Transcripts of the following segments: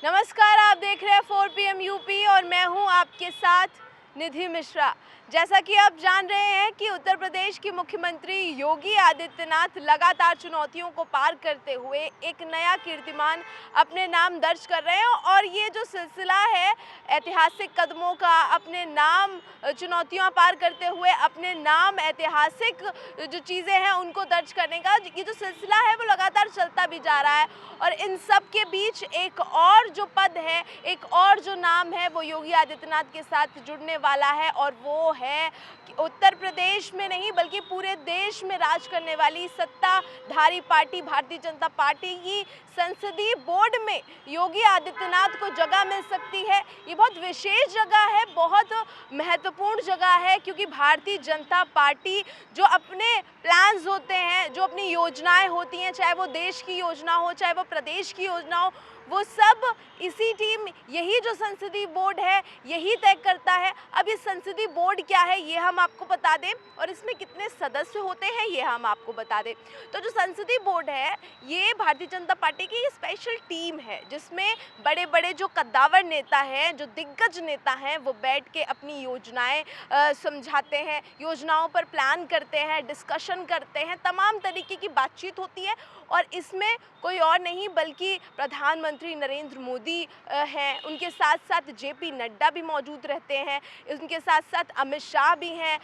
नमस्कार, आप देख रहे हैं 4 PM यूपी और मैं हूं आपके साथ निधि मिश्रा। जैसा कि आप जान रहे हैं कि उत्तर प्रदेश के मुख्यमंत्री योगी आदित्यनाथ लगातार चुनौतियों को पार करते हुए एक नया कीर्तिमान अपने नाम दर्ज कर रहे हैं और ये जो सिलसिला है ऐतिहासिक कदमों का, अपने नाम चुनौतियां पार करते हुए अपने नाम ऐतिहासिक जो चीज़ें हैं उनको दर्ज करने का ये जो सिलसिला है वो लगातार चलता भी जा रहा है। और इन सब के बीच एक और जो पद है, एक और जो नाम है वो योगी आदित्यनाथ के साथ जुड़ने वाला है और वो है कि उत्तर प्रदेश में नहीं बल्कि पूरे देश में राज करने वाली सत्ताधारी पार्टी भारतीय जनता पार्टी की संसदीय बोर्ड में योगी आदित्यनाथ को जगह मिल सकती है। ये बहुत विशेष जगह है, बहुत महत्वपूर्ण जगह है, क्योंकि भारतीय जनता पार्टी जो अपने प्लान्स होते हैं, जो अपनी योजनाएं होती हैं, चाहे वो देश की योजना हो, चाहे वो प्रदेश की योजना हो, वो सब इसी टीम, यही जो संसदीय बोर्ड है यही तय करता है। अब ये संसदीय बोर्ड क्या है ये हम आपको बता दें और इसमें कितने सदस्य होते हैं ये हम आपको बता दें। तो जो संसदीय बोर्ड है ये भारतीय जनता पार्टी की स्पेशल टीम है जिसमें बड़े बड़े जो कद्दावर नेता हैं, जो दिग्गज नेता हैं, वो बैठ के अपनी योजनाएं समझाते हैं, योजनाओं पर प्लान करते हैं, डिस्कशन करते हैं, तमाम तरीके की बातचीत होती है। और इसमें कोई और नहीं बल्कि प्रधानमंत्री नरेंद्र मोदी हैं, उनके साथ साथ JP नड्डा भी मौजूद रहते हैं, उनके साथ साथ अमित शाह भी हैं,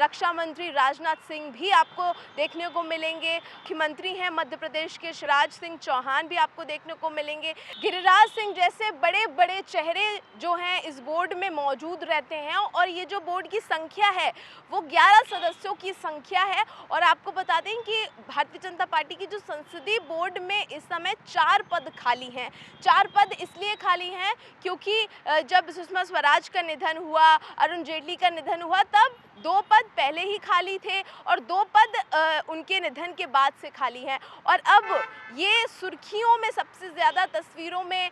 रक्षा मंत्री राजनाथ सिंह भी आपको देखने को मिलेंगे, मुख्यमंत्री हैं मध्य प्रदेश के शिवराज सिंह चौहान भी आपको देखने को मिलेंगे, गिरिराज सिंह जैसे बड़े बड़े चेहरे जो हैं इस बोर्ड में मौजूद रहते हैं। और ये जो बोर्ड की संख्या है वो 11 सदस्यों की संख्या है। और आपको बता दें कि भारतीय जनता पार्टी की जो संसदीय बोर्ड में इस समय 4 पद खाली हैं। 4 पद इसलिए खाली हैं क्योंकि जब सुषमा स्वराज का निधन हुआ, अरुण जेटली का निधन हुआ, तब 2 पद पहले ही खाली थे और 2 पद उनके निधन के बाद से खाली हैं। और अब ये सुर्खियों में सबसे ज़्यादा, तस्वीरों में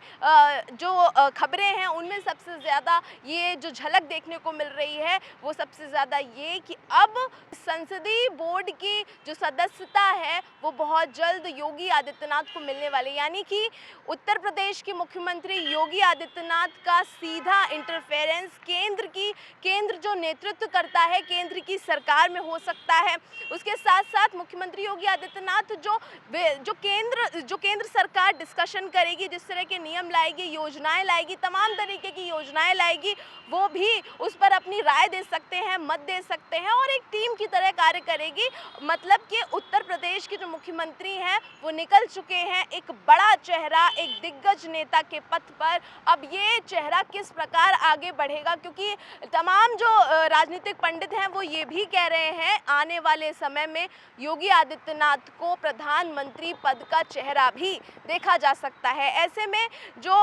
जो खबरें हैं उनमें सबसे ज़्यादा ये जो झलक देखने को मिल रही है वो सबसे ज़्यादा ये कि अब संसदीय बोर्ड की जो सदस्यता है वो बहुत जल्द योगी आदित्यनाथ को मिलने वाली, यानी कि उत्तर प्रदेश के मुख्यमंत्री योगी आदित्यनाथ का सीधा इंटरफेरेंस केंद्र जो नेतृत्व करता है, केंद्र की सरकार में हो सकता है। उसके साथ साथ मुख्यमंत्री योगी आदित्यनाथ जो केंद्र सरकार डिस्कशन करेगी, जिस तरह के नियम लाएगी, योजनाएं लाएगी, तमाम तरीके की योजनाएं लाएगी, वो भी उस पर अपनी राय दे सकते हैं, मत दे सकते हैं और एक टीम की तरह कार्य करेगी। मतलब कि उत्तर प्रदेश के जो मुख्यमंत्री हैं वो निकल चुके हैं एक बड़ा चेहरा, एक दिग्गज नेता के पथ पर। अब ये चेहरा किस प्रकार आगे बढ़ेगा, क्योंकि तमाम जो राजनीतिक पंडित हैं वो ये भी कह रहे हैं आने वाले समय में योगी आदित्यनाथ को प्रधानमंत्री पद का चेहरा भी देखा जा सकता है। ऐसे में जो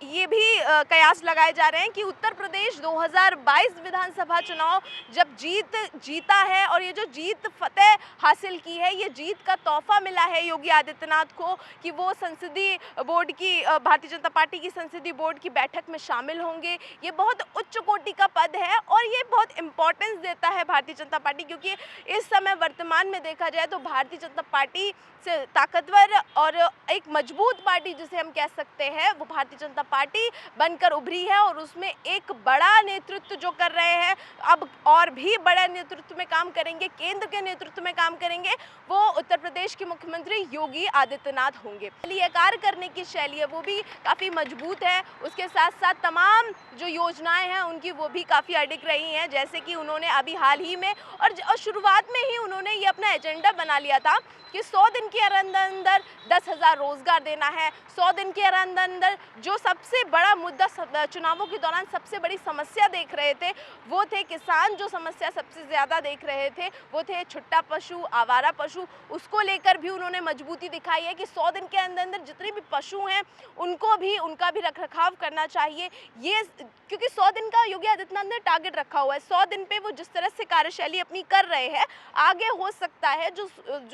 ये भी कयास लगाए जा रहे हैं कि उत्तर प्रदेश 2022 विधानसभा चुनाव जब जीता है और ये जो जीत फतेह हासिल की है, ये जीत का तोहफा मिला है योगी आदित्यनाथ को कि वो संसदीय बोर्ड की, भारतीय जनता पार्टी की संसदीय बोर्ड की बैठक में शामिल होंगे। ये बहुत उच्च कोटि का पद है और ये बहुत इम्पोर्टेंस देता है भारतीय जनता पार्टी, क्योंकि इस समय वर्तमान में देखा जाए तो भारतीय जनता पार्टी से ताकतवर और एक मजबूत पार्टी जिसे हम कह सकते हैं वो भारतीय जनता पार्टी बनकर उभरी है। और उसमें एक बड़ा नेतृत्व जो कर रहे हैं, अब और भी बड़े नेतृत्व में काम करेंगे, केंद्र के नेतृत्व में काम करेंगे, वो उत्तर प्रदेश के मुख्यमंत्री योगी आदित्यनाथ होंगे। ये कार्य करने की शैली है वो भी काफ़ी मजबूत है। उसके साथ साथ तमाम जो योजनाएं हैं उनकी वो भी काफ़ी अडिग रही हैं, जैसे कि उन्होंने अभी हाल ही में और शुरुआत में ही उन्होंने ये अपना एजेंडा बना लिया था कि 100 दिन के अंदर 10,000 रोजगार देना है। 100 दिन के अंदर जो सबसे बड़ा मुद्दा चुनावों के दौरान सबसे बड़ी समस्या देख रहे थे वो थे किसान, जो समस्या सबसे ज़्यादा देख रहे थे वो थे छुट्टा पशु, आवारा पशु। उसको लेकर भी उन्होंने मजबूती दिखाई है कि 100 दिन के अंदर जितने भी पशु हैं उनका भी रखरखाव करना चाहिए। ये क्योंकि 100 दिन का योगी आदित्यनाथ ने टारगेट रखा हुआ है, 100 दिन पे वो जिस तरह से कार्यशैली अपनी कर रहे हैं, आगे हो सकता है जो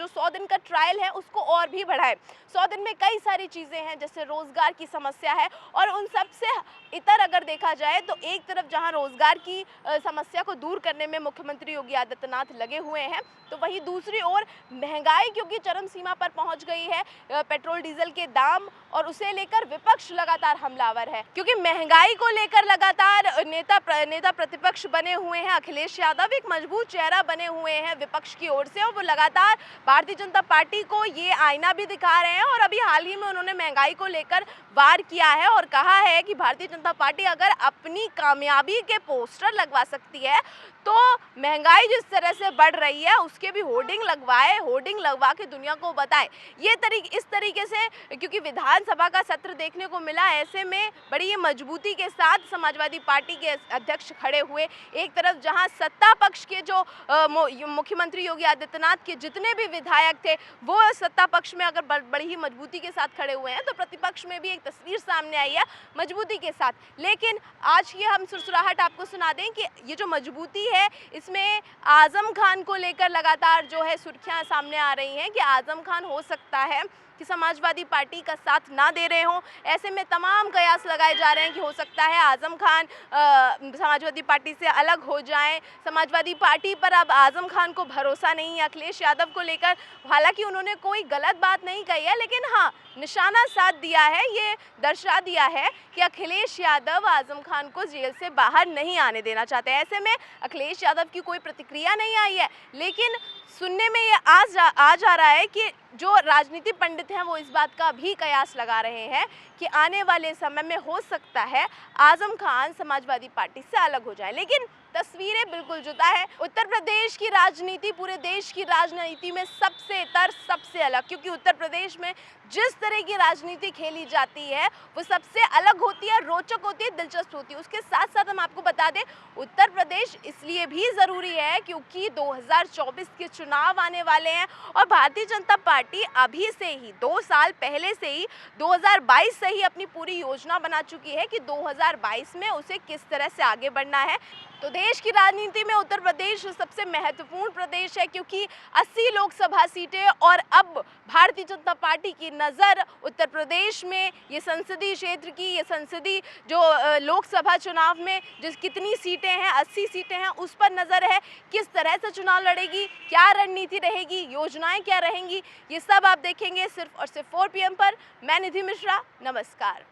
100 दिन का ट्रायल है उसको और भी बढ़ाए। 100 दिन में कई सारी चीज़ें हैं, जैसे रोज़गार की समस्या है और उन सब से इतर अगर देखा जाए तो एक तरफ जहां रोज़गार की समस्या को दूर करने में मुख्यमंत्री योगी आदित्यनाथ लगे हुए हैं, तो वहीं दूसरी ओर महंगाई क्योंकि चरम सीमा पर पहुंच गई है, पेट्रोल डीजल के दाम और उसे लेकर विपक्ष लगातार हमलावर है, क्योंकि महंगाई को लेकर लगातार नेता प्रतिपक्ष बने हुए हैं। अखिलेश यादव एक मजबूत चेहरा बने हुए हैं विपक्ष की ओर से और वो लगातार भारतीय जनता पार्टी को ये आईना भी दिखा रहे हैं। और अभी हाल ही में उन्होंने महंगाई को लेकर वार किया है और कहा है कि भारतीय जनता पार्टी अगर अपनी कामयाबी के पोस्टर लगवा सकती है तो महंगाई जिस तरह से बढ़ रही है उसके भी होर्डिंग लगवाए, होर्डिंग लगवा के दुनिया को बताए। इस तरीके से, क्योंकि विधानसभा का सत्र देखने को मिला, ऐसे में बड़ी मजबूती के साथ समाजवादी पार्टी के अध्यक्ष खड़े हुए। एक तरफ जहां सत्ता पक्ष के जो मुख्यमंत्री योगी आदित्यनाथ के जितने भी विधायक थे वो सत्ता पक्ष में अगर बड़ी ही मजबूती के साथ खड़े हुए हैं, तो प्रतिपक्ष में भी एक तस्वीर सामने आई है मजबूती के साथ। लेकिन आज ये हम सुरसुराहट आपको सुना दें कि ये जो मजबूती है इसमें आजम खान को लेकर लगातार जो है सुर्खियां सामने आ रही हैं कि आजम खान हो सकता है कि समाजवादी पार्टी का साथ ना दे रहे हों। ऐसे में तमाम कयास लगाए जा रहे हैं कि हो सकता है आजम खान समाजवादी पार्टी से अलग हो जाएं। समाजवादी पार्टी पर अब आजम खान को भरोसा नहीं है अखिलेश यादव को लेकर। हालांकि उन्होंने कोई गलत बात नहीं कही है, लेकिन हाँ, निशाना साध दिया है, ये दर्शा दिया है कि अखिलेश यादव आजम खान को जेल से बाहर नहीं आने देना चाहते। ऐसे में अखिलेश यादव की कोई प्रतिक्रिया नहीं आई है, लेकिन सुनने में ये आ जा रहा है कि जो राजनीति पंडित हैं वो इस बात का भी कयास लगा रहे हैं कि आने वाले समय में हो सकता है आजम खान समाजवादी पार्टी से अलग हो जाए। लेकिन तस्वीरें बिल्कुल जुदा है। उत्तर प्रदेश की राजनीति पूरे देश की राजनीति में सबसे अलग, क्योंकि उत्तर प्रदेश में जिस तरह की राजनीति खेली जाती है वो सबसे अलग होती है, रोचक होती है, दिलचस्प होती है। उसके साथ साथ हम आपको बता दें, उत्तर प्रदेश इसलिए भी ज़रूरी है क्योंकि 2024 के चुनाव आने वाले हैं और भारतीय जनता पार्टी अभी से ही 2 साल पहले से ही 2022 से ही अपनी पूरी योजना बना चुकी है कि 2022 में उसे किस तरह से आगे बढ़ना है। तो देश की राजनीति में उत्तर प्रदेश सबसे महत्वपूर्ण प्रदेश है, क्योंकि 80 लोकसभा सीटें और अब भारतीय जनता पार्टी की नज़र उत्तर प्रदेश में ये संसदीय क्षेत्र की, ये संसदीय जो लोकसभा चुनाव में जिस कितनी सीटें हैं, 80 सीटें हैं, उस पर नज़र है। किस तरह से चुनाव लड़ेगी, क्या रणनीति रहेगी, योजनाएं क्या रहेंगी, ये सब आप देखेंगे सिर्फ और सिर्फ 4 PM पर। मैं निधि मिश्रा, नमस्कार।